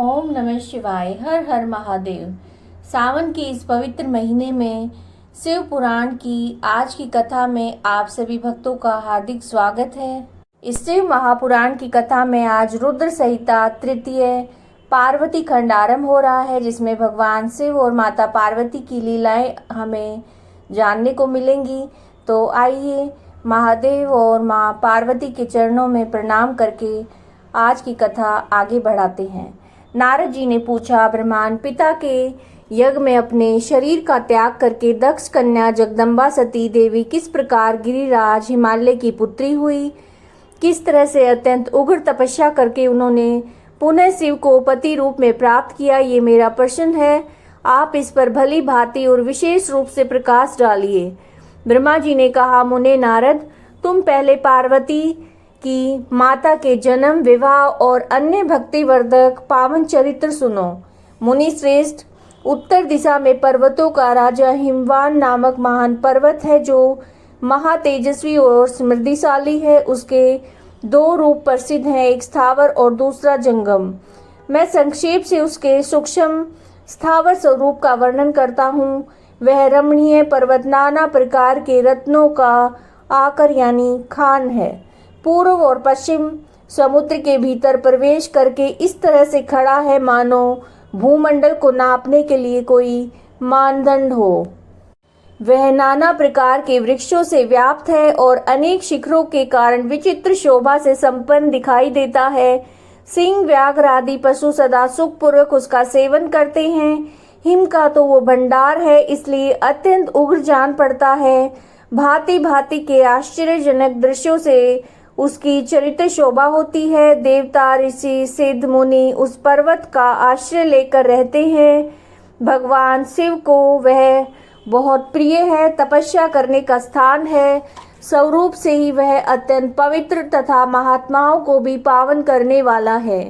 ओम नमः शिवाय। हर हर महादेव। सावन के इस पवित्र महीने में शिव पुराण की आज की कथा में आप सभी भक्तों का हार्दिक स्वागत है। इस शिव महापुराण की कथा में आज रुद्र संहिता तृतीय पार्वती खंड आरंभ हो रहा है, जिसमें भगवान शिव और माता पार्वती की लीलाएं हमें जानने को मिलेंगी। तो आइए महादेव और माँ पार्वती के चरणों में प्रणाम करके आज की कथा आगे बढ़ाते हैं। नारद जी ने पूछा, ब्रह्मांड पिता के यज्ञ में अपने शरीर का त्याग करके दक्ष कन्या जगदम्बा सती देवी किस प्रकार गिरिराज हिमालय की पुत्री हुई, किस तरह से अत्यंत उग्र तपस्या करके उन्होंने पुनः शिव को पति रूप में प्राप्त किया, ये मेरा प्रश्न है। आप इस पर भली भांति और विशेष रूप से प्रकाश डालिए। ब्रह्मा जी ने कहा, मुने नारद, तुम पहले पार्वती की माता के जन्म, विवाह और अन्य भक्तिवर्धक पावन चरित्र सुनो। मुनि श्रेष्ठ, उत्तर दिशा में पर्वतों का राजा हिमवान नामक महान पर्वत है, जो महातेजस्वी और समृद्धिशाली है। उसके दो रूप प्रसिद्ध हैं, एक स्थावर और दूसरा जंगम। मैं संक्षेप से उसके सूक्ष्म स्थावर स्वरूप का वर्णन करता हूँ। वह रमणीय पर्वत नाना प्रकार के रत्नों का आकर यानी खान है। पूर्व और पश्चिम समुद्र के भीतर प्रवेश करके इस तरह से खड़ा है मानो भूमंडल को नापने के लिए कोई मानदंड हो। वह नाना प्रकार के वृक्षों से व्याप्त है और अनेक शिखरों के कारण विचित्र शोभा से संपन्न दिखाई देता है। सिंह, व्याघ्र आदि पशु सदा सुखपूर्वक उसका सेवन करते हैं। हिम का तो वो भंडार है, इसलिए अत्यंत उग्र जान पड़ता है। भांति भांति के आश्चर्यजनक दृश्यों से उसकी चरित्र शोभा होती है। देवता, ऋषि, सिद्ध, मुनि उस पर्वत का आश्रय लेकर रहते हैं। भगवान शिव को वह बहुत प्रिय है, तपस्या करने का स्थान है। स्वरूप से ही वह अत्यंत पवित्र तथा महात्माओं को भी पावन करने वाला है।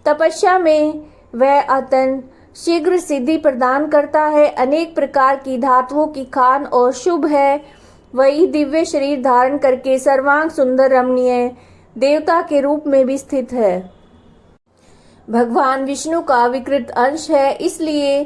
तपस्या में वह अत्यंत शीघ्र सिद्धि प्रदान करता है। अनेक प्रकार की धातुओं की खान और शुभ है। वही दिव्य शरीर धारण करके सर्वांग सुंदर रमणीय देवता के रूप में भी स्थित है। भगवान विष्णु का विकृत अंश है, इसलिए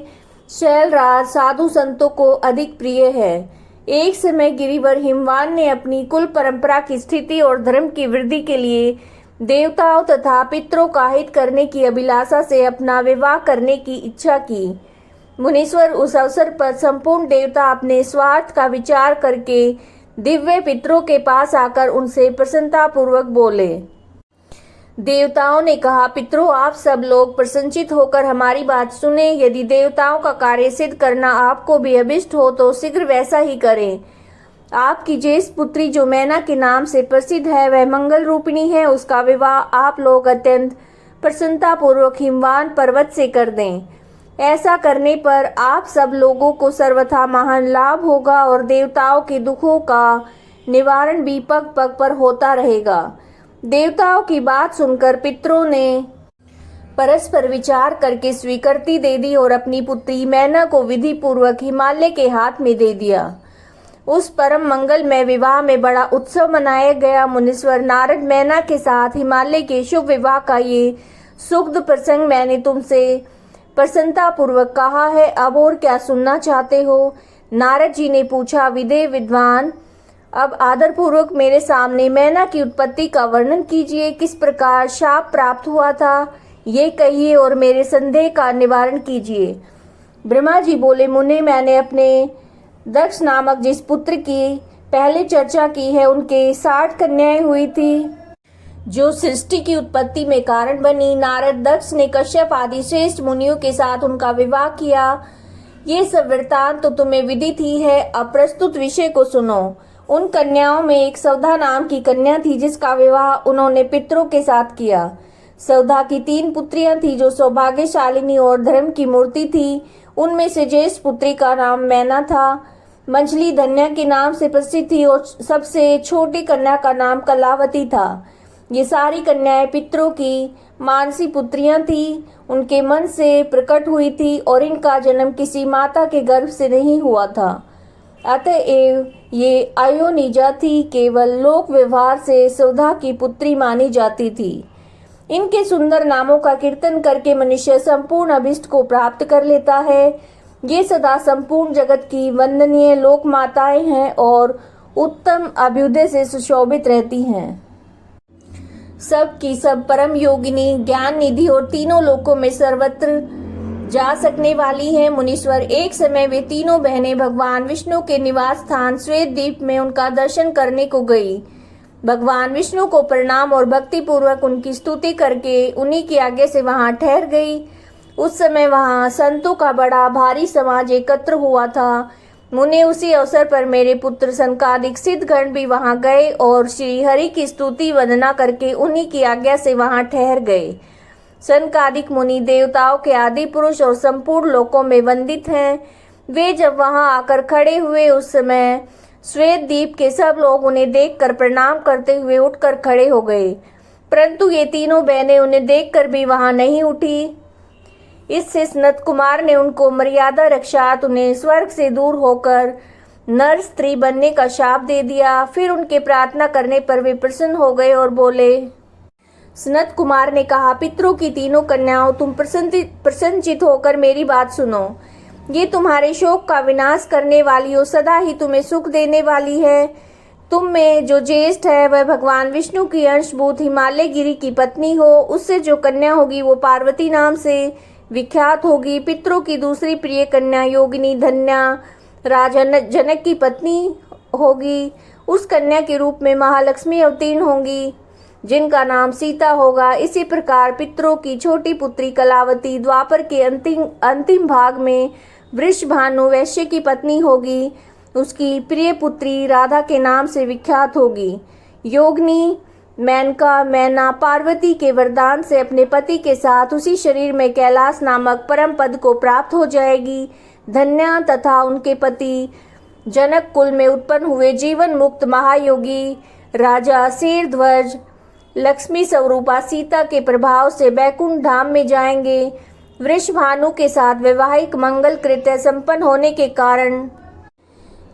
शैलराज साधु संतों को अधिक प्रिय है। एक समय गिरिवर हिमवान ने अपनी कुल परंपरा की स्थिति और धर्म की वृद्धि के लिए देवताओं तथा पितरों का हित करने की अभिलाषा से अपना विवाह करने की इच्छा की। मुनीश्वर उस अवसर पर संपूर्ण देवता अपने स्वार्थ का विचार करके दिव्य पितरों के पास आकर उनसे प्रसन्नता पूर्वक बोले। देवताओं ने कहा, पितरों, आप सब लोग प्रसन्नचित होकर हमारी बात सुने। यदि देवताओं का कार्य सिद्ध करना आपको भी अभिष्ट हो तो शीघ्र वैसा ही करें। आपकी ज्येष्ठ पुत्री जो मैना के नाम से प्रसिद्ध है, वह मंगल रूपिणी है। उसका विवाह आप लोग अत्यंत प्रसन्नता पूर्वक हिमवान पर्वत से कर दें। ऐसा करने पर आप सब लोगों को सर्वथा महान लाभ होगा और देवताओं के दुखों का निवारण भी पग पग पर होता रहेगा। देवताओं की बात सुनकर पितरों ने परस्पर विचार करके स्वीकृति दे दी और अपनी पुत्री मैना को विधि पूर्वक हिमालय के हाथ में दे दिया। उस परम मंगलमय विवाह में बड़ा उत्सव मनाया गया। मुनीश्वर नारद, मैना के साथ हिमालय के शुभ विवाह का ये सुखद प्रसंग मैंने तुमसे प्रसन्नता पूर्वक कहा है, अब और क्या सुनना चाहते हो? नारद जी ने पूछा, विदेह विद्वान, अब आदर पूर्वक मेरे सामने मैना की उत्पत्ति का वर्णन कीजिए। किस प्रकार शाप प्राप्त हुआ था, ये कहिए और मेरे संदेह का निवारण कीजिए। ब्रह्मा जी बोले, मुने, मैंने अपने दक्ष नामक जिस पुत्र की पहले चर्चा की है, उनके 60 कन्याएं हुई थी जो सृष्टि की उत्पत्ति में कारण बनी। नारद, दक्ष ने कश्यप आदि श्रेष्ठ मुनियों के साथ उनका विवाह किया। ये सब वृत्तांत तो तुम्हें विदित ही है। अब प्रस्तुत विषय को सुनो। उन कन्याओं में एक सौधा नाम की कन्या थी, जिसका विवाह उन्होंने पितरों के साथ किया। सौधा की 3 पुत्रियां थी जो सौभाग्यशालिनी और धर्म की मूर्ति थी। उनमें से ज्येष्ठ पुत्री का नाम मैना था। मंझली धन्या के नाम से प्रसिद्ध थी और सबसे छोटी कन्या का नाम कलावती था। ये सारी कन्याएं पितरों की मानसी पुत्रियां थी, उनके मन से प्रकट हुई थी और इनका जन्म किसी माता के गर्भ से नहीं हुआ था। अतएव ये अयोनिजा थी, केवल लोक व्यवहार से सौधा की पुत्री मानी जाती थी। इनके सुंदर नामों का कीर्तन करके मनुष्य संपूर्ण अभिष्ट को प्राप्त कर लेता है। ये सदा संपूर्ण जगत की वंदनीय लोक माताएं हैं और उत्तम अभ्युदय से सुशोभित रहती हैं। सब की सब परम योगिनी, ज्ञान निधि और तीनों लोकों में सर्वत्र जा सकने वाली हैं। मुनीश्वर, एक समय वे तीनों बहनें भगवान विष्णु के निवास स्थान श्वेत द्वीप में उनका दर्शन करने को गई। भगवान विष्णु को प्रणाम और भक्ति पूर्वक उनकी स्तुति करके उन्हीं की आज्ञा से वहां ठहर गई। उस समय वहां संतों का बड़ा भारी समाज एकत्र हुआ था। मुने, उसी अवसर पर मेरे पुत्र सनकादिक सिद्धगण भी वहां गए और श्री हरि की स्तुति वंदना करके उन्हीं की आज्ञा से वहां ठहर गए। सनकादिक मुनि देवताओं के आदि पुरुष और संपूर्ण लोकों में वंदित हैं। वे जब वहां आकर खड़े हुए उस समय श्वेत द्वीप के सब लोग उन्हें देखकर प्रणाम करते हुए उठकर खड़े हो गए, परंतु ये तीनों बहनें उन्हें देखकर भी वहां नहीं उठी। इससे सनत कुमार ने उनको मर्यादा रक्षात उन्हें स्वर्ग से दूर होकर नर स्त्री बनने का शाप दे दिया। फिर उनके प्रार्थना करने पर वे प्रसन्न हो गए और बोले। सनत कुमार ने कहा, पितरों की तीनों कन्याओं, तुम प्रसन्नचित होकर मेरी बात सुनो। ये तुम्हारे शोक का विनाश करने वाली हो, सदा ही तुम्हें सुख देने वाली है। तुम में जो ज्येष्ठ है वह भगवान विष्णु की अंशभूत हिमालय गिरी की पत्नी हो। उससे जो कन्या होगी वो पार्वती नाम से विख्यात होगी। पितरों की दूसरी प्रिय कन्या योगिनी धन्या राजा जनक की पत्नी होगी। उस कन्या के रूप में महालक्ष्मी अवतीर्ण होंगी, जिनका नाम सीता होगा। इसी प्रकार पितरों की छोटी पुत्री कलावती द्वापर के अंतिम भाग में वृषभानु वैश्य की पत्नी होगी। उसकी प्रिय पुत्री राधा के नाम से विख्यात होगी। योगिनी मेनका मैना पार्वती के वरदान से अपने पति के साथ उसी शरीर में कैलाश नामक परम पद को प्राप्त हो जाएगी। धन्या तथा उनके पति जनक कुल में उत्पन्न हुए जीवन मुक्त महायोगी राजा शेरध्वज लक्ष्मी स्वरूपा सीता के प्रभाव से बैकुंठ धाम में जाएंगे। वृषभानु के साथ वैवाहिक मंगल कृत्य संपन्न होने के कारण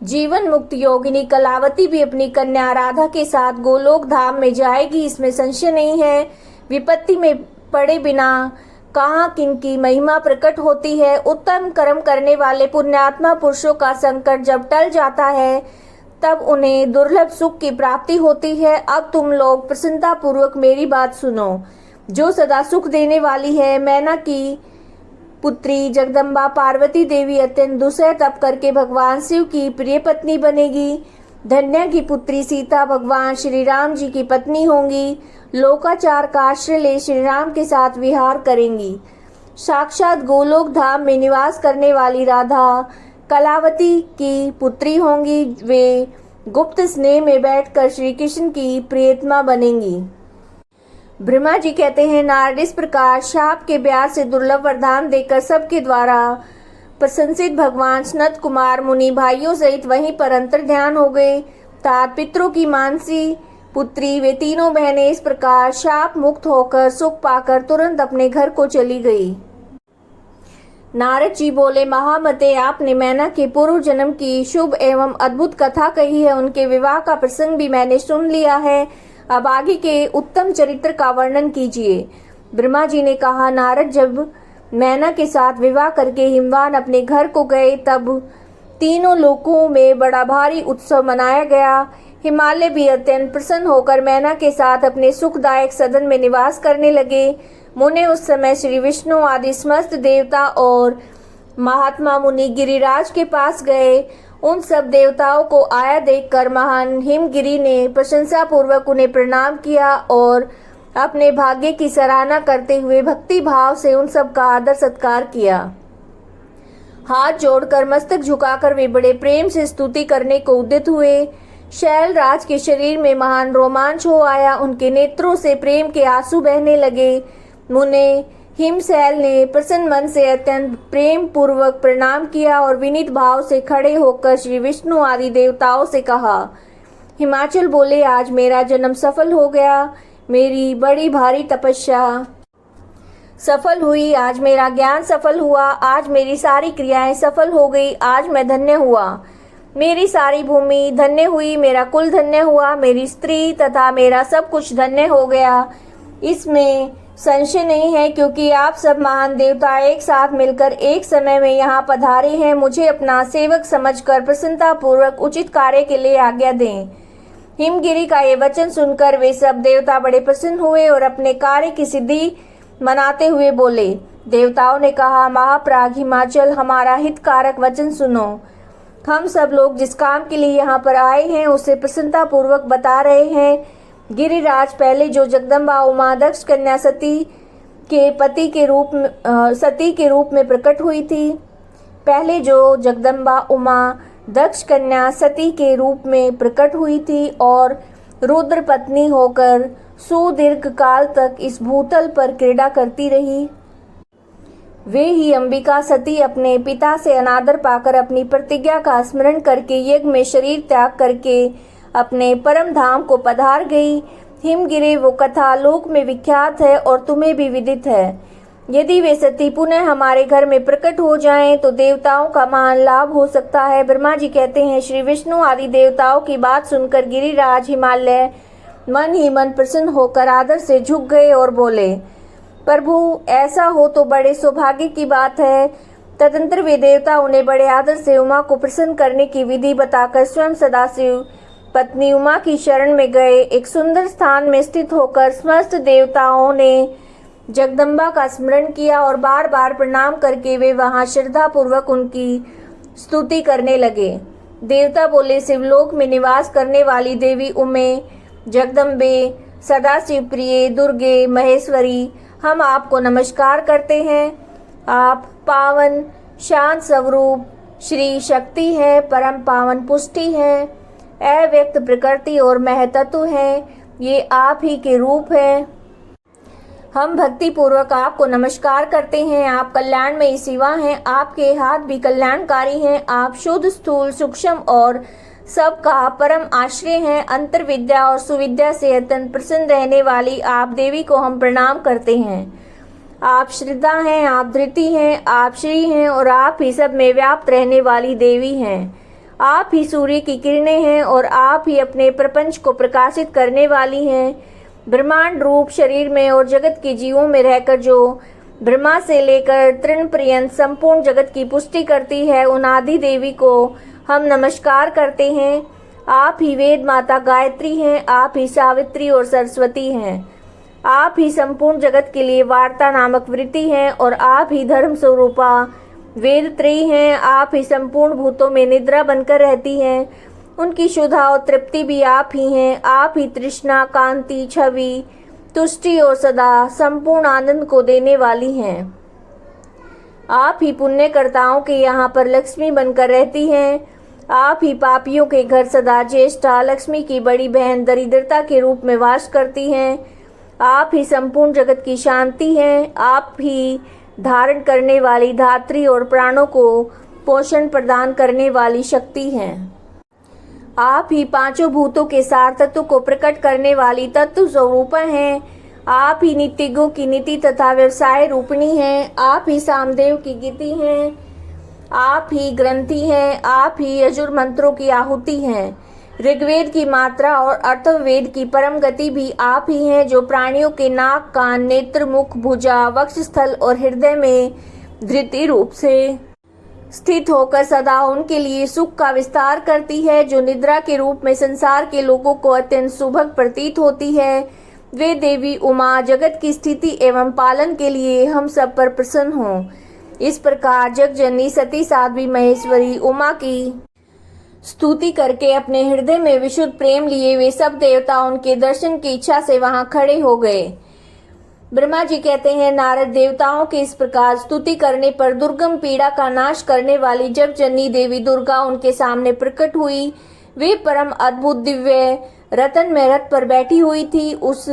जीवन मुक्त योगिनी कलावती भी अपनी कन्या राधा के साथ गोलोक धाम में जाएगी, इसमें संशय नहीं है। विपत्ति में पड़े बिना कहाँ किनकी महिमा प्रकट होती है। उत्तम कर्म करने वाले पुण्यात्मा पुरुषों का संकट जब टल जाता है तब उन्हें दुर्लभ सुख की प्राप्ति होती है। अब तुम लोग प्रसन्नता पूर्वक मेरी बात सुनो। जो सदा सुख देने वाली है, मैना की पुत्री जगदम्बा पार्वती देवी अत्यंत दुसह तप करके भगवान शिव की प्रिय पत्नी बनेगी। धन्या की पुत्री सीता भगवान श्री राम जी की पत्नी होंगी। लोकाचार का आश्रय ले श्री राम के साथ विहार करेंगी। साक्षात गोलोक धाम में निवास करने वाली राधा कलावती की पुत्री होंगी। वे गुप्त स्नेह में बैठकर श्री कृष्ण की प्रियतमा बनेंगी। ब्रह्मा जी कहते हैं, नारद इस प्रकार शाप के ब्याज से दुर्लभ वरदान देकर सबके द्वारा प्रशंसित भगवान सनत कुमार मुनि भाइयों सहित वहीं पर अंतर ध्यान हो गए। तात पितरों की मानसी पुत्री वे तीनों बहनें इस प्रकार शाप मुक्त होकर सुख पाकर तुरंत अपने घर को चली गई। नारद जी बोले, महामते, आपने मैना के पूर्व जन्म की शुभ एवं अद्भुत कथा कही है। उनके विवाह का प्रसंग भी मैंने सुन लिया है। अब आगे के उत्तम चरित्र का वर्णन कीजिए। ब्रह्मा जी ने कहा, नारद, जब मैना के साथ विवाह करके हिमवान अपने घर को गए तब तीनों लोकों में बड़ा भारी उत्सव मनाया गया। हिमालय भी अत्यंत प्रसन्न होकर मैना के साथ अपने सुखदायक सदन में निवास करने लगे। मुने, उस समय श्री विष्णु आदि समस्त देवता और महात्मा मुनि गिरिराज के पास गए। उन सब देवताओं को आया देखकर महान हिमगिरी ने प्रशंसा पूर्वक उन्हें प्रणाम किया और अपने भाग्य की सराहना करते हुए भक्ति भाव से उन सब का आदर सत्कार किया। हाथ जोड़कर मस्तक झुकाकर वे बड़े प्रेम से स्तुति करने को उद्यत हुए। शैलराज के शरीर में महान रोमांच हो आया। उनके नेत्रों से प्रेम के आंसू बहने लगे। मुने हिमशैल ने प्रसन्न मन से अत्यंत प्रेम पूर्वक प्रणाम किया और विनीत भाव से खड़े होकर श्री विष्णु आदि देवताओं से कहा। हिमाचल बोले, आज मेरा जन्म सफल हो गया। मेरी बड़ी भारी तपस्या सफल हुई। आज मेरा ज्ञान सफल हुआ। आज मेरी सारी क्रियाएं सफल हो गई। आज मैं धन्य हुआ। मेरी सारी भूमि धन्य हुई। मेरा कुल धन्य हुआ। मेरी स्त्री तथा मेरा सब कुछ धन्य हो गया। इसमें संशय नहीं है, क्योंकि आप सब महान देवता एक साथ मिलकर एक समय में यहाँ पधारे हैं। मुझे अपना सेवक समझकर प्रसन्नता पूर्वक उचित कार्य के लिए आज्ञा दें। हिमगिरी का ये वचन सुनकर वे सब देवता बड़े प्रसन्न हुए और अपने कार्य की सिद्धि मनाते हुए बोले। देवताओं ने कहा, महाप्राग हिमाचल, हमारा हितकारक वचन सुनो। हम सब लोग जिस काम के लिए यहाँ पर आए हैं उसे प्रसन्नता पूर्वक बता रहे हैं। गिरिराज, पहले जो जगदम्बा उमा दक्ष कन्या सती के पति के रूप में सती के रूप में प्रकट हुई थी, पहले जो जगदम्बा उमा दक्ष कन्या सती के रूप में प्रकट हुई थी और रुद्र पत्नी होकर सुदीर्घ काल तक इस भूतल पर क्रीड़ा करती रही, वे ही अंबिका सती अपने पिता से अनादर पाकर अपनी प्रतिज्ञा का स्मरण करके यज्ञ में शरीर त्याग करके अपने परम धाम को पधार गई। हिमगिरी वो कथा लोक में विख्यात है और तुम्हें भी विदित है। यदि वे सती पुनः हमारे घर में प्रकट हो जाएं तो देवताओं का महान लाभ हो सकता है। ब्रह्मा जी कहते हैं, श्री विष्णु आदि देवताओं की बात सुनकर गिरिराज हिमालय मन ही मन प्रसन्न होकर आदर से झुक गए और बोले, प्रभु, ऐसा हो तो बड़े सौभाग्य की बात है। तदंतर वे देवता उन्हें बड़े आदर से उमा को प्रसन्न करने की विधि बताकर स्वयं सदाशिव पत्नी उमा की शरण में गए। एक सुंदर स्थान में स्थित होकर समस्त देवताओं ने जगदम्बा का स्मरण किया और बार बार प्रणाम करके वे वहां श्रद्धा पूर्वक उनकी स्तुति करने लगे। देवता बोले, शिवलोक में निवास करने वाली देवी उमे, जगदम्बे, सदाशिव प्रिय, दुर्गे, महेश्वरी, हम आपको नमस्कार करते हैं। आप पावन शांत स्वरूप श्री शक्ति है, परम पावन पुष्टि है, अव्यक्त प्रकृति और महतत्व है। ये आप ही के रूप है। हम भक्ति पूर्वक आपको नमस्कार करते हैं। आप कल्याणमयी शिवा हैं, आपके हाथ भी कल्याणकारी हैं। आप शुद्ध, स्थूल, सूक्ष्म और सबका परम आश्रय हैं। अंतर विद्या और सुविद्या से अत्यंत प्रसन्न रहने वाली आप देवी को हम प्रणाम करते हैं। आप श्रद्धा हैं, आप धृति हैं, आप श्री हैं और आप ही सब में व्याप्त रहने वाली देवी हैं। आप ही सूर्य की किरणें हैं और आप ही अपने प्रपंच को प्रकाशित करने वाली हैं। ब्रह्मांड रूप शरीर में और जगत के जीवों में रहकर जो ब्रह्मा से लेकर तृण पर्यंत संपूर्ण जगत की पुष्टि करती है, उन आदि देवी को हम नमस्कार करते हैं। आप ही वेद माता गायत्री हैं, आप ही सावित्री और सरस्वती हैं। आप ही संपूर्ण जगत के लिए वार्ता नामक वृत्ति हैं और आप ही धर्म स्वरूपा वेद त्रयी हैं। आप ही संपूर्ण भूतों में निद्रा बनकर रहती हैं, उनकी शुद्धा और तृप्ति भी आप ही हैं। आप ही तृष्णा, कांति, छवि, तुष्टि और सदा संपूर्ण आनंद को देने वाली हैं। आप ही पुण्यकर्ताओं के यहाँ पर लक्ष्मी बनकर रहती हैं। आप ही पापियों के घर सदा ज्येष्ठा, लक्ष्मी की बड़ी बहन दरिद्रता के रूप में वास करती हैं। आप ही संपूर्ण जगत की शांति हैं। आप ही धारण करने वाली धात्री और प्राणों को पोषण प्रदान करने वाली शक्ति हैं। आप ही पांचों भूतों के सार तत्व को प्रकट करने वाली तत्व स्वरूपा हैं। आप ही नीतिज्ञों की नीति तथा व्यवसाय रूपिणी हैं। आप ही सामदेव की गीति हैं। आप ही ग्रंथि हैं। आप ही यजुर मंत्रों की आहुति हैं। ऋग्वेद की मात्रा और अथर्ववेद की परम गति भी आप ही हैं, जो प्राणियों के नाक, कान, नेत्र, मुख, भुजा, वक्षस्थल और हृदय में धृति रूप से स्थित होकर सदा उनके लिए सुख का विस्तार करती है, जो निद्रा के रूप में संसार के लोगों को अत्यंत सुभग प्रतीत होती है। वे देवी उमा जगत की स्थिति एवं पालन के लिए हम सब पर प्रसन्न हों। इस प्रकार जगजननी सती साध्वी महेश्वरी उमा की स्तुति करके अपने हृदय में विशुद्ध प्रेम लिए वे सब देवता उनके दर्शन की इच्छा से वहां खड़े हो गए। ब्रह्मा जी कहते हैं, नारद देवताओं के इस प्रकार स्तुति करने पर दुर्गम पीड़ा का नाश करने वाली जगजननी देवी दुर्गा उनके सामने प्रकट हुई। वे परम अद्भुत दिव्य रतन में रथ पर बैठी हुई थी। उस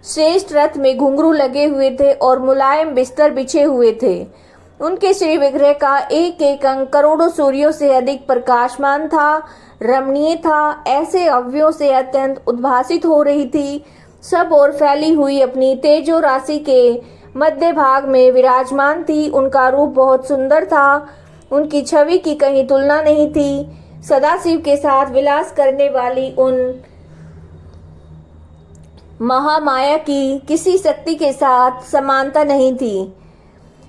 श्रेष्ठ रथ में घुंघरू लगे हुए थे और मुलायम बिस्तर बिछे हुए थे। उनके श्री विग्रह का एक एक अंग करोड़ों सूर्यों से अधिक प्रकाशमान था, रमणीय था, ऐसे अवयवों से अत्यंत उद्भासित हो रही थी। सब ओर फैली हुई अपनी तेजो राशि के मध्य भाग में विराजमान थी। उनका रूप बहुत सुंदर था, उनकी छवि की कहीं तुलना नहीं थी। सदाशिव के साथ विलास करने वाली उन महामाया की किसी शक्ति के साथ समानता नहीं थी।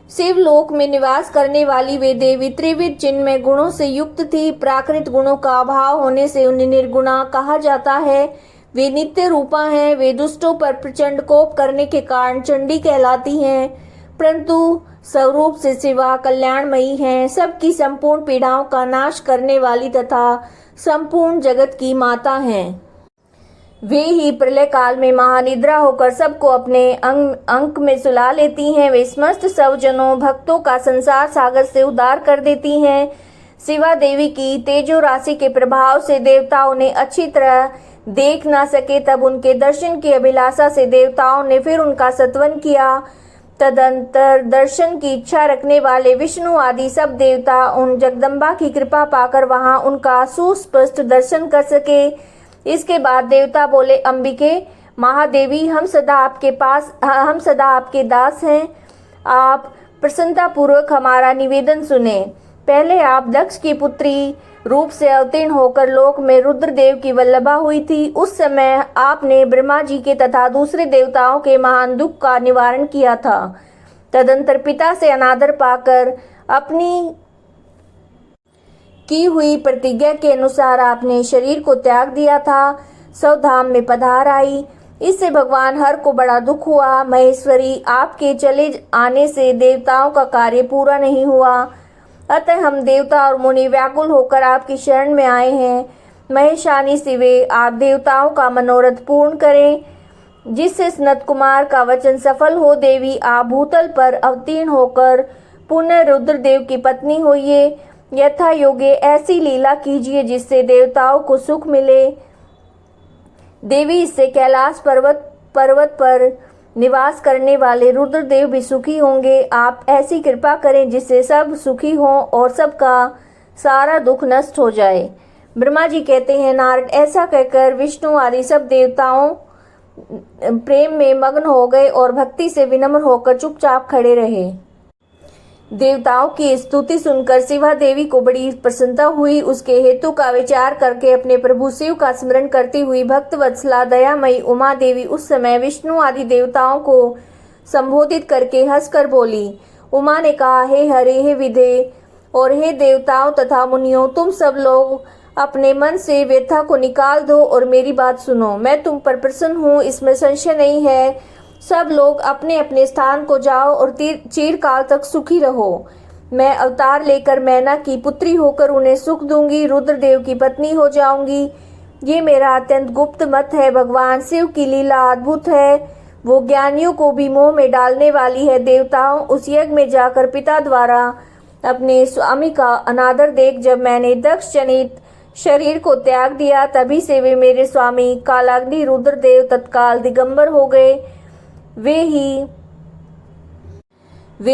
शिवलोक में निवास करने वाली वे देवी त्रिविध चिन्मय गुणों से युक्त थी। प्राकृत गुणों का अभाव होने से उन्हें निर्गुणा कहा जाता है। वे नित्य रूपा हैं। वे दुष्टों पर प्रचंड कोप करने के कारण चंडी कहलाती हैं, परंतु स्वरूप से शिवा कल्याणमयी हैं। सबकी संपूर्ण पीड़ाओं का नाश करने वाली तथा संपूर्ण जगत की माता हैं। वे ही प्रलय काल में महानिद्रा होकर सबको अपने अंक में सुला लेती हैं। वे समस्त सवजनों भक्तों का संसार सागर से उद्धार कर देती हैं। शिवा देवी की तेजो राशि के प्रभाव से देवता उन्हें अच्छी तरह देख ना सके, तब उनके दर्शन की अभिलाषा से देवताओं ने फिर उनका सत्वन किया। तदंतर दर्शन की इच्छा रखने वाले विष्णु आदि सब देवता उन जगदम्बा की कृपा पाकर वहां उनका सुस्पष्ट दर्शन कर सके। इसके बाद देवता बोले, अंबिके महादेवी, हम सदा आपके दास हैं। आप प्रसन्नता पूर्वक हमारा निवेदन सुने। पहले आप दक्ष की पुत्री रूप से अवतीर्ण होकर लोक में रुद्रदेव की वल्लभा हुई थी। उस समय आपने ब्रह्मा जी के तथा दूसरे देवताओं के महान दुख का निवारण किया था। तदंतर पिता से अनादर पाकर अपनी की हुई प्रतिज्ञा के अनुसार आपने शरीर को त्याग दिया था। स्वधाम में पधार आई। इससे भगवान हर को बड़ा दुख हुआ। महेश्वरी, आपके चले आने से देवताओं का कार्य पूरा नहीं हुआ, अतः हम देवता और मुनि व्याकुल होकर आपकी शरण में आए हैं। महेशानी शिवे, आप देवताओं का मनोरथ पूर्ण करें, जिससे सनत कुमार का वचन सफल हो। देवी, आप भूतल पर अवतीर्ण होकर पुनः रुद्रदेव की पत्नी होइए। यथा योगे ऐसी लीला कीजिए जिससे देवताओं को सुख मिले। देवी, इससे कैलाश पर्वत पर निवास करने वाले रुद्रदेव भी सुखी होंगे। आप ऐसी कृपा करें जिससे सब सुखी हों और सबका सारा दुख नष्ट हो जाए। ब्रह्मा जी कहते हैं, नारद, ऐसा कहकर विष्णु आदि सब देवताओं प्रेम में मग्न हो गए और भक्ति से विनम्र होकर चुपचाप खड़े रहे। देवताओं की स्तुति सुनकर शिवा देवी को बड़ी प्रसन्नता हुई। उसके हेतु का विचार करके अपने प्रभु शिव का स्मरण करती हुई भक्त वत्सला दयामयी उमा देवी उस समय विष्णु आदि देवताओं को संबोधित करके हंसकर बोली। उमा ने कहा, हे हरे, हे विधे और हे देवताओं तथा मुनियों, तुम सब लोग अपने मन से व्यथा को निकाल दो और मेरी बात सुनो। मैं तुम पर प्रसन्न हूँ, इसमें संशय नहीं है। सब लोग अपने अपने स्थान को जाओ और चिरकाल तक सुखी रहो। मैं अवतार लेकर मैना की पुत्री होकर उन्हें सुख दूंगी, रुद्रदेव की पत्नी हो जाऊंगी। ये मेरा अत्यंत गुप्त मत है। भगवान शिव की लीला अद्भुत है, वो ज्ञानियों को भी मोह में डालने वाली है। देवताओं, उस यज्ञ में जाकर पिता द्वारा अपने स्वामी का अनादर देख जब मैंने दक्ष जनित शरीर को त्याग दिया, तभी से वे मेरे स्वामी कालाग्नि रुद्रदेव तत्काल दिगंबर हो गए। वे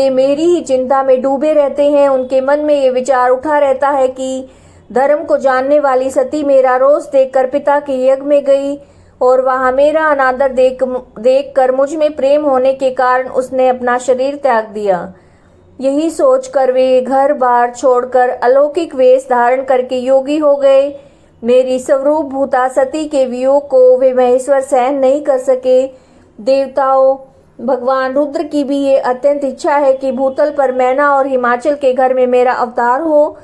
मेरी ही चिंता में डूबे रहते हैं। उनके मन में ये विचार उठा रहता है कि धर्म को जानने वाली सती मेरा रोष देखकर पिता के यज्ञ में गई और वहां मेरा अनादर देखकर मुझ में प्रेम होने के कारण उसने अपना शरीर त्याग दिया। यही सोचकर वे घर बार छोड़कर अलौकिक वेश धारण करके योगी हो गए। मेरी स्वरूप भूता सती के वियोग को वे महेश्वर सहन नहीं कर सके। देवताओं, भगवान रुद्र की भी ये अत्यंत इच्छा है कि भूतल पर मैना और हिमाचल के घर में मेरा अवतार हो,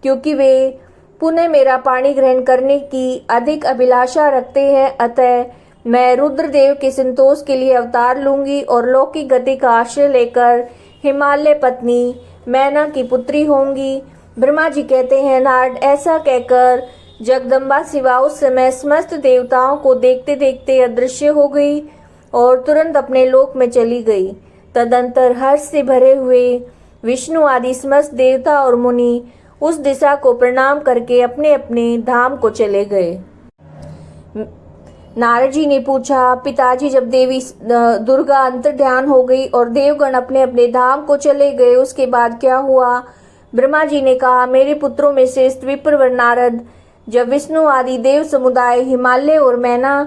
क्योंकि वे पुनः मेरा पाणी ग्रहण करने की अधिक अभिलाषा रखते हैं। अतः मैं रुद्रदेव के संतोष के लिए अवतार लूंगी और लौकिक गति का आश्रय लेकर हिमालय पत्नी मैना की पुत्री होंगी। ब्रह्मा जी कहते हैं, नारद, ऐसा कहकर जगदम्बा शिवा उस समय समस्त देवताओं को देखते देखते अदृश्य हो गई और तुरंत अपने लोक में चली गई। तदंतर हर्ष से भरे हुए विष्णु आदि समस्त देवता और मुनि उस दिशा को प्रणाम करके अपने अपने धाम को चले गए। नारद जी ने पूछा, पिताजी, जब देवी दुर्गा अंतर्ध्यान हो गई और देवगण अपने अपने धाम को चले गए, उसके बाद क्या हुआ? ब्रह्मा जी ने कहा, मेरे पुत्रों में श्रेष्ठ विप्रवर नारद जब विष्णु आदि देव समुदाय हिमालय और मैना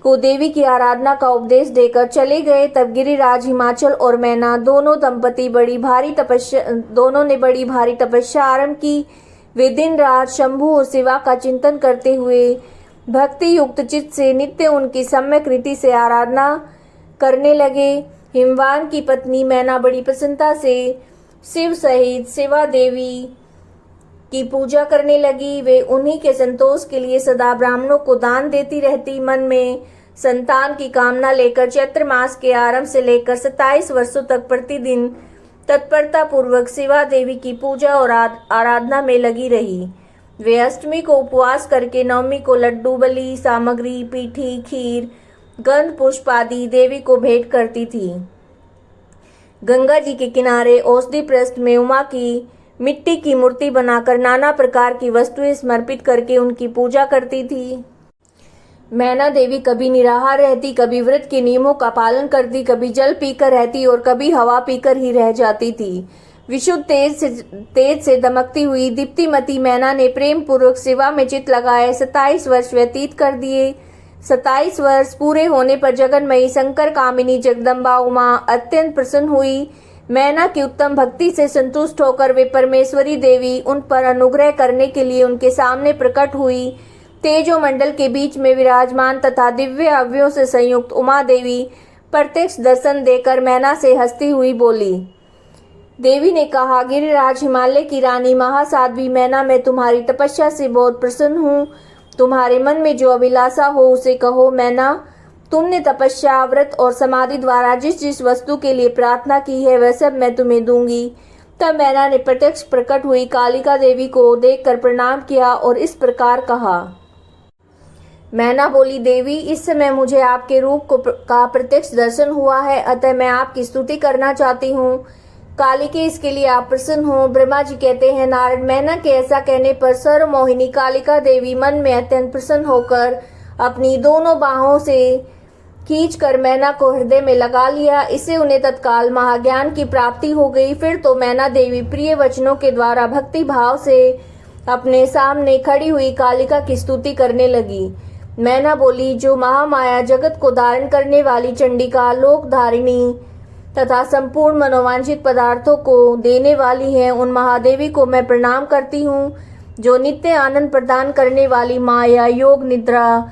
को देवी की आराधना का उपदेश देकर चले गए, तब गिरिराज हिमाचल और मैना दोनों ने बड़ी भारी तपस्या आरंभ की। वे दिन रात शंभु और शिवा का चिंतन करते हुए भक्ति युक्त चित्त से नित्य उनकी सम्यक रीति से आराधना करने लगे। हिमवान की पत्नी मैना बड़ी प्रसन्नता से शिव सहित शिवा देवी की पूजा करने लगी। वे उन्हीं के संतोष के लिए सदा ब्राह्मणों को दान देती रहती। मन में संतान की कामना लेकर चैत्र मास के आरंभ से लेकर 27 वर्षों तक प्रतिदिन तत्परता पूर्वक शिवा देवी की पूजा और आराधना में लगी रही। वे अष्टमी को उपवास करके नवमी को लड्डू, बलि सामग्री, पीठी, खीर, गंध पुष्प आदि देवी को भेंट करती थी। गंगा जी के किनारे औषधि पृष्ठ में उमा की मिट्टी की मूर्ति बनाकर नाना प्रकार की वस्तुएं समर्पित करके उनकी पूजा करती थी। मैना देवी कभी निराहार रहती, कभी व्रत के नियमों का पालन करती, कभी जल पीकर रहती और कभी हवा पीकर ही रह जाती थी। विशुद्ध तेज से दमकती हुई दीप्तिमती मैना ने प्रेम पूर्वक सेवा में चित लगाए 27 वर्ष व्यतीत कर दिए। 27 वर्ष पूरे होने पर जगन्मयी शंकर कामिनी जगदम्बा उमा अत्यंत प्रसन्न हुई। मैना की उत्तम भक्ति से संतुष्ट होकर वे परमेश्वरी देवी उन पर अनुग्रह करने के लिए उनके सामने प्रकट हुई। तेजो मंडल के बीच में विराजमान तथा दिव्य अवयवों से संयुक्त उमा देवी प्रत्यक्ष दर्शन देकर मैना से हंसती हुई बोली। देवी ने कहा, गिरिराज हिमालय की रानी महासाध्वी मैना, मैं तुम्हारी तपस्या से बहुत प्रसन्न हूँ। तुम्हारे मन में जो अभिलाषा हो उसे कहो। मैना, तुमने तपस्या, व्रत और समाधि द्वारा जिस जिस वस्तु के लिए प्रार्थना की है वह सब मैं तुम्हें दूंगी। तब मैना ने प्रत्यक्ष प्रकट हुई कालिका देवी को देखकर प्रणाम किया और इस प्रकार कहा। मैना बोली, देवी, इस समय मुझे आपके रूप का प्रत्यक्ष दर्शन हुआ है, अतः मैं आपकी स्तुति करना चाहती हूँ। कालिके, इसके लिए आप प्रसन्न हो। ब्रह्मा जी कहते हैं, नारायण, मैना के ऐसा कहने पर सर्वमोहिनी कालिका देवी मन में अत्यंत प्रसन्न होकर अपनी दोनों बाहों से खींचकर मैना को हृदय में लगा लिया। इससे उन्हें तत्काल महाज्ञान की प्राप्ति हो गई। फिर तो मैना देवी प्रिय वचनों के द्वारा भक्ति भाव से अपने सामने खड़ी हुई कालिका की स्तुति करने लगी। मैना बोली, जो महामाया जगत को धारण करने वाली चंडिका, लोक धारिणी तथा संपूर्ण मनोवांछित पदार्थों को देने वाली है, उन महादेवी को मैं प्रणाम करती हूँ। जो नित्य आनंद प्रदान करने वाली माया, योग निद्रा,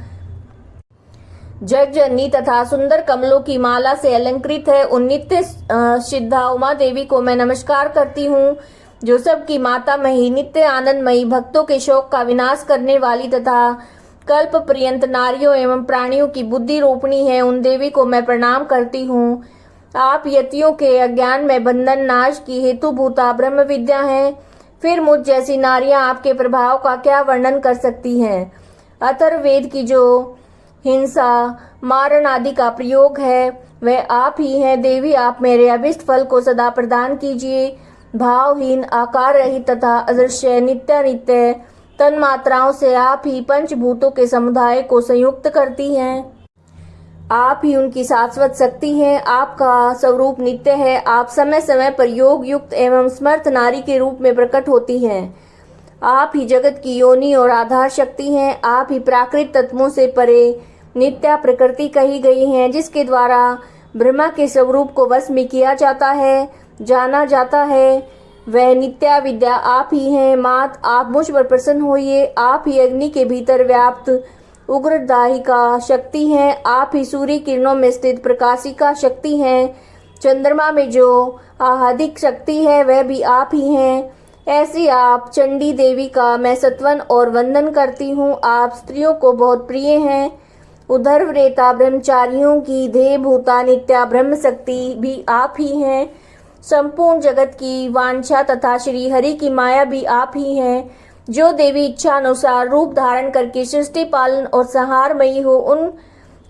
जगजननी तथा सुंदर कमलों की माला से अलंकृत है, उन नित्य सिद्धा उमा देवी को मैं नमस्कार करती हूँ। जो सबकी माता मही, नित्य आनंदमयी, भक्तों के शोक का विनाश करने वाली तथा कल्प पर्यंत नारियों एवं प्राणियों की बुद्धि रोपणी है, उन देवी को मैं प्रणाम करती हूँ। आप यतियों के अज्ञान में बंधन नाश की हेतुभूता ब्रह्म विद्या हैं। फिर मुझ जैसी नारियां आपके प्रभाव का क्या वर्णन कर सकती हैं। अथर्ववेद की जो हिंसा, मारण आदि का प्रयोग है वह आप ही हैं। देवी, आप मेरे अभिष्ट फल को सदा प्रदान कीजिए। भावहीन, आकार रहित तथा अदृश्य नित्य तन्मात्राओं से आप ही पंचभूतों के समुदाय को संयुक्त करती हैं। आप ही उनकी शाश्वत शक्ति हैं। आपका स्वरूप नित्य है। आप समय समय पर योग युक्त एवं समर्थ नारी के रूप में प्रकट होती हैं। आप ही जगत की योनि और आधार शक्ति हैं। आप ही प्राकृत तत्वों से परे नित्या प्रकृति कही गई हैं, जिसके द्वारा ब्रह्मा के स्वरूप को वश में किया जाता है, जाना जाता है। वह नित्या विद्या आप ही हैं। मात, आप मुझ पर प्रसन्न होइए। आप ही अग्नि के भीतर व्याप्त उग्रदाहिका शक्ति हैं। आप ही सूर्य किरणों में स्थित प्रकाशिका शक्ति हैं। चंद्रमा में जो आहादिक शक्ति है वह भी आप ही हैं। ऐसी आप चंडी देवी का मैं सत्वन और वंदन करती हूँ। आप स्त्रियों को बहुत प्रिय हैं। उधर्वरेता ब्रह्मचारियों की देह भूता नित्या ब्रह्म शक्ति भी आप ही हैं। संपूर्ण जगत की वांछा तथा श्री हरि की माया भी आप ही हैं। जो देवी इच्छा अनुसार रूप धारण करके सृष्टि पालन और संहारमयी हो उन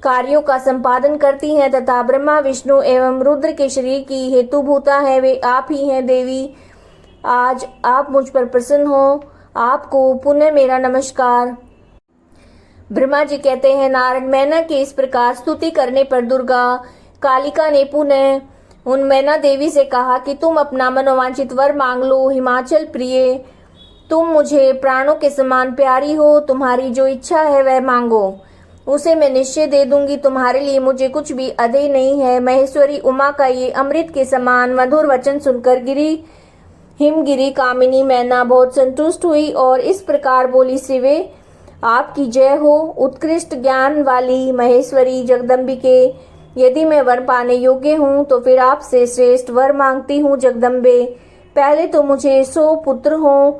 कार्यों का संपादन करती हैं तथा ब्रह्मा, विष्णु एवं रुद्र के शरीर की हेतुभूता है, वे आप ही हैं। देवी, आज आप मुझ पर प्रसन्न हो। आपको पुनः मेरा नमस्कार। ब्रह्मा जी कहते हैं, नारायण, मैना के इस प्रकार स्तुति करने पर दुर्गा कालिका ने पुनः उन मैना देवी से कहा कि तुम अपना मनोवांछित वर मांग लो। हिमाचल प्रिय, तुम मुझे प्राणों के समान प्यारी हो। तुम्हारी जो इच्छा है वह मांगो, उसे मैं निश्चय दे दूंगी। तुम्हारे लिए मुझे कुछ भी अदेय नहीं है। महेश्वरी उमा का ये अमृत के समान मधुर वचन सुनकर हिमगिरी कामिनी मैना बहुत संतुष्ट हुई और इस प्रकार बोली, शिवे, आपकी जय हो उत्कृष्ट ज्ञान वाली महेश्वरी जगदम्बिके। यदि मैं वर पाने योग्य हूँ तो फिर आपसे श्रेष्ठ वर मांगती हूँ जगदम्बे। पहले तो मुझे 100 पुत्र हों,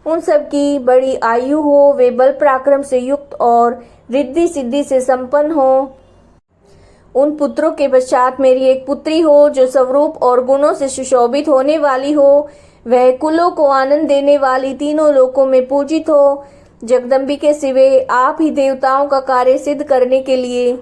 उन सब की बड़ी आयु हो, वे बल पराक्रम से युक्त और रिद्धि सिद्धि से संपन्न हो। उन पुत्रों के पश्चात मेरी एक पुत्री हो जो स्वरूप और गुणों से सुशोभित होने वाली हो, वह कुलों को आनंद देने वाली, तीनों लोकों में पूजित हो। जगदम्बिके सिवे आप ही देवताओं का कार्य सिद्ध करने के लिए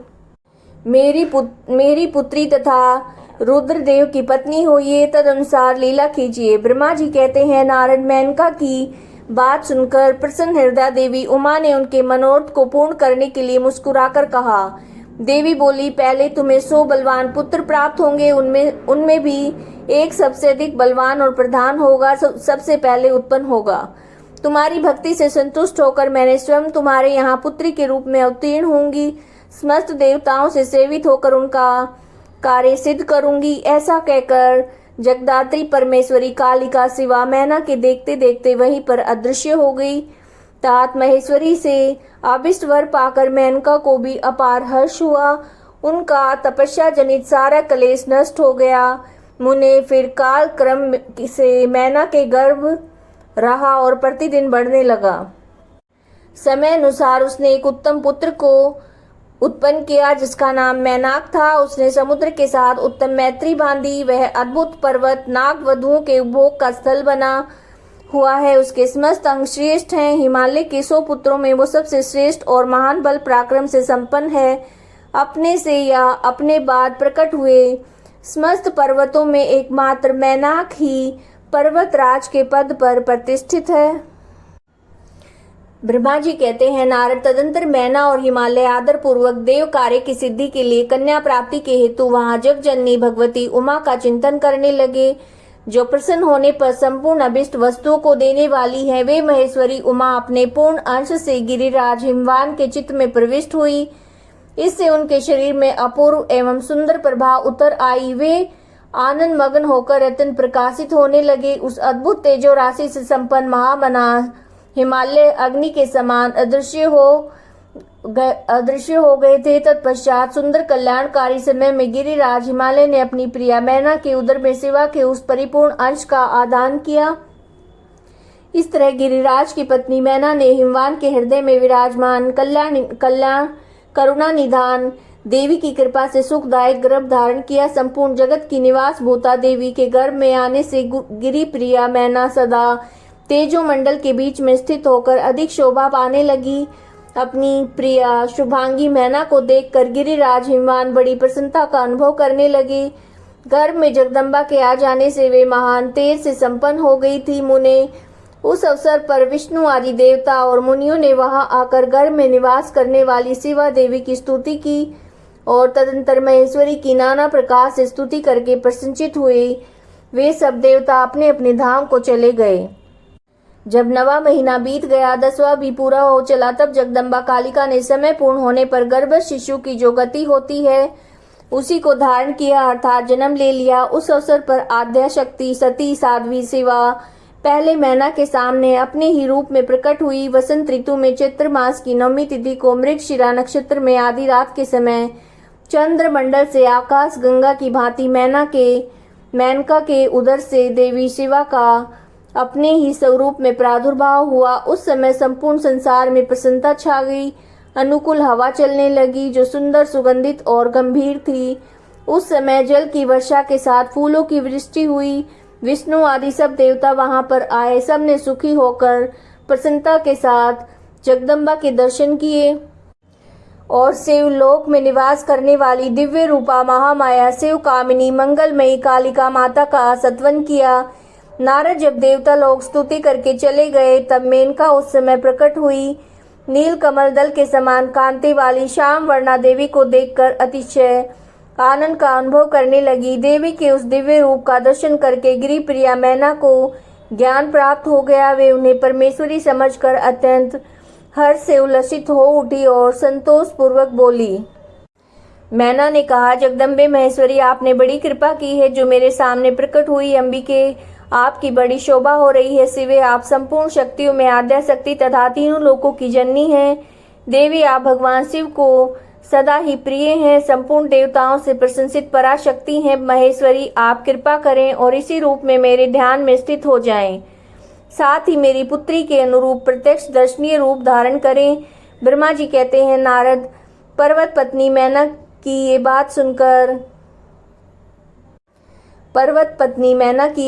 मेरी पुत्री तथा रुद्रदेव की पत्नी हो, ये तदनुसार लीला कीजिए। ब्रह्मा जी कहते हैं, नारद मेनका की बात सुनकर प्रसन्न हृदय देवी उमा ने उनके मनोरथ को पूर्ण करने के लिए मुस्कुराकर कहा। देवी बोली, पहले तुम्हें 100 बलवान पुत्र प्राप्त होंगे, उनमें भी एक सबसे अधिक बलवान और प्रधान होगा, सबसे पहले उत्पन्न होगा। तुम्हारी भक्ति से संतुष्ट होकर मैंने स्वयं तुम्हारे यहाँ पुत्री के रूप में अवतीर्ण होंगी, समस्त देवताओं से सेवित होकर उनका कार्य सिद्ध करूंगी। ऐसा कहकर जगदात्री परमेश्वरी कालिका शिवा मैना के देखते देखते वहीं पर अदृश्य हो गई। तात महेश्वरी से अभिष्ट वर पाकर मेनका को भी अपार हर्ष हुआ। उनका तपस्या जनित सारा कलेश नष्ट हो गया। मुने फिर काल क्रम से मैना के गर्भ रहा और प्रतिदिन बढ़ने लगा। समय अनुसार उसने एक उत्तम पुत्र को उत्पन्न किया जिसका नाम मैनाक था। उसने समुद्र के साथ उत्तम मैत्री बांधी। वह अद्भुत पर्वत नाग वधुओं के उपभोग का स्थल बना हुआ है। उसके समस्त अंग श्रेष्ठ हैं। हिमालय के 100 पुत्रों में वो सबसे श्रेष्ठ और महान बल पराक्रम से संपन्न है। अपने से या अपने बाद प्रकट हुए समस्त पर्वतों में एकमात्र मैनाक ही पर्वतराज के पद पर प्रतिष्ठित है। ब्रह्मा जी कहते हैं, नारद तदंतर मैना और हिमालय आदर पूर्वक देव कार्य की सिद्धि के लिए कन्या प्राप्ति के हेतु वहां जगजननी भगवती उमा का चिंतन करने लगे, जो प्रसन्न होने पर संपूर्ण अभिष्ट वस्तुओं को देने वाली है। वे महेश्वरी उमा अपने पूर्ण अंश से गिरिराज हिमवान के चित्त में प्रविष्ट हुई। इससे उनके शरीर में अपूर्व एवं सुंदर प्रभा उतर आई। वे आनंद मग्न होकर रत्न प्रकाशित होने लगे। उस अद्भुत तेजो राशि से संपन्न महामना हिमालय अग्नि के समान अदृश्य हो गए थे। तत्पश्चात सुंदर कल्याणकारी समय में गिरिराज हिमालय ने अपनी प्रिया मैना के उदर में शिवा के उस परिपूर्ण अंश का आदान किया। इस तरह गिरिराज की पत्नी मैना ने हिमवान के हृदय में विराजमान कल्याण करुणा निधान देवी की कृपा से सुखदायक गर्भ धारण किया। संपूर्ण जगत की निवास भूता देवी के गर्भ में आने से गिरि प्रिया मैना सदा तेजो मंडल के बीच में स्थित होकर अधिक शोभा पाने लगी। अपनी प्रिया शुभांगी मैना को देखकर गिरिराज हिमवान बड़ी प्रसन्नता का अनुभव करने लगे। गर्भ में जगदम्बा के आ जाने से वे महान तेज से संपन्न हो गई थी। मुने उस अवसर पर विष्णु आदि देवता और मुनियों ने वहां आकर गर्भ में निवास करने वाली शिवा देवी की स्तुति की और तदंतर महेश्वरी की नाना प्रकार से स्तुति करके प्रसन्नचित हुए। वे सब देवता अपने अपने धाम को चले गए। जब 9वां महीना बीत गया, 10वां भी पूरा हो चला, तब जगदम्बा कालिका ने समय पूर्ण होने पर गर्भ शिशु की जो गति होती है उसी को धारण किया, अर्थात जन्म ले लिया। उस अवसर पर आद्या शक्ति सती साध्वी शिवा पहले मैना के सामने अपने ही रूप में प्रकट हुई। वसंत ऋतु में चैत्र मास की 9वीं तिथि को मृगशिरा नक्षत्र में आधी रात के समय चंद्र मंडल से आकाश गंगा की भांति मेनका के उदर से देवी शिवा का अपने ही स्वरूप में प्रादुर्भाव हुआ। उस समय संपूर्ण संसार में प्रसन्नता छा गई। अनुकूल हवा चलने लगी जो सुंदर सुगंधित और गंभीर थी। उस समय जल की वर्षा के साथ फूलों की वृष्टि हुई। विष्णु आदि सब देवता वहां पर आए। सबने सुखी होकर प्रसन्नता के साथ जगदम्बा के दर्शन किए और शिवलोक में निवास करने वाली दिव्य रूपा महामाया शिव कामिनी मंगलमयी कालिका माता का सत्वन किया। नारद जब देवता लोग स्तुति करके चले गए, तब मेनका उस समय प्रकट हुई। नील कमल दल के समान कांति वाली श्याम वर्णा देवी को देखकर अतिशय आनंद का अनुभव करने लगी। देवी के उस दिव्य रूप का दर्शन करके गिरि प्रिया मैना को ज्ञान प्राप्त हो गया। वे उन्हें परमेश्वरी समझकर अत्यंत हर्ष से उल्लसित हो उठी और संतोष पूर्वक बोली। मैना ने कहा, जगदम्बे महेश्वरी, आपने बड़ी कृपा की है जो मेरे सामने प्रकट हुई। अंबिके, आपकी बड़ी शोभा हो रही है शिवे। आप संपूर्ण शक्तियों में आद्या शक्ति तथा तीनों लोकों की जननी हैं। देवी, आप भगवान शिव को सदा ही प्रिय हैं। संपूर्ण देवताओं से प्रशंसित पराशक्ति हैं। महेश्वरी, आप कृपा करें और इसी रूप में मेरे ध्यान में स्थित हो जाएं। साथ ही मेरी पुत्री के अनुरूप प्रत्यक्ष दर्शनीय रूप धारण करें। ब्रह्मा जी कहते हैं, नारद, पर्वत पत्नी मैना की ये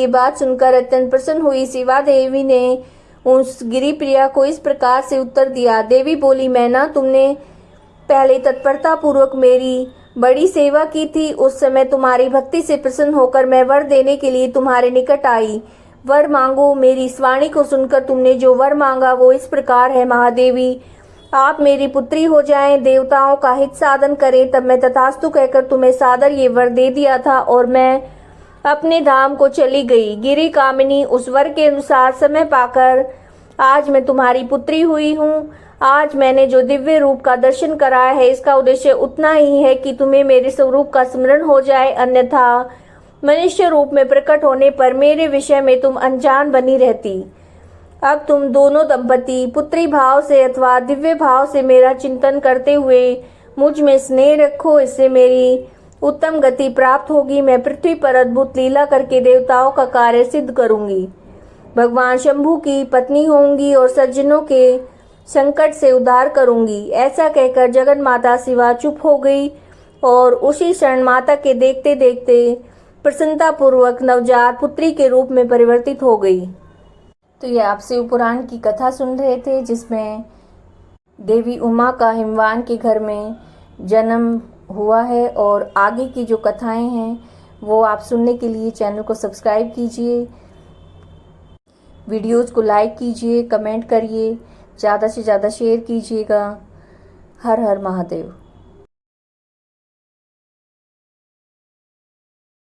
बात सुनकर अत्यंत प्रसन्न हुई। शिवा देवी ने उस गिरी प्रिया को इस प्रकार से उत्तर दिया। देवी बोली, मैना, तुमने पहले तत्परता पूर्वक मेरी बड़ी सेवा की थी। उस समय तुम्हारी भक्ति से प्रसन्न होकर मैं वर देने के लिए तुम्हारे निकट आई। वर मांगो। मेरी इस वाणी को सुनकर तुमने जो वर मांगा वो इस प्रकार है, महादेवी, आप मेरी पुत्री हो जाएं, देवताओं का हित साधन करें। तब मैं तथास्तु कहकर तुम्हें सादर ये वर दे दिया था और मैं अपने धाम को चली गई। गिरी कामिनी, उस वर के अनुसार समय पाकर आज मैं तुम्हारी पुत्री हुई हूँ। आज मैंने जो दिव्य रूप का दर्शन कराया है, इसका उद्देश्य उतना ही है कि तुम्हें मेरे स्वरूप का स्मरण हो जाए, अन्यथा मनुष्य रूप में प्रकट होने पर मेरे विषय में तुम अनजान बनी रहती। अब तुम दोनों दंपति पुत्री भाव से अथवा दिव्य भाव से मेरा चिंतन करते हुए मुझ में स्नेह रखो, इससे मेरी उत्तम गति प्राप्त होगी। मैं पृथ्वी पर अद्भुत लीला करके देवताओं का कार्य सिद्ध करूंगी। भगवान शंभु की पत्नी होंगी और सज्जनों के संकट से उद्धार करूंगी। ऐसा कहकर जगन माता शिवा चुप हो गई और उसी क्षण माता के देखते देखते प्रसन्नता पूर्वक नवजात पुत्री के रूप में परिवर्तित हो गई। तो ये आप शिव पुराण की कथा सुन रहे थे, जिसमें देवी उमा का हिमवान के घर में जन्म हुआ है। और आगे की जो कथाएं हैं वो आप सुनने के लिए चैनल को सब्सक्राइब कीजिए, वीडियोज़ को लाइक कीजिए, कमेंट करिए, ज़्यादा से ज़्यादा शेयर कीजिएगा। हर हर महादेव।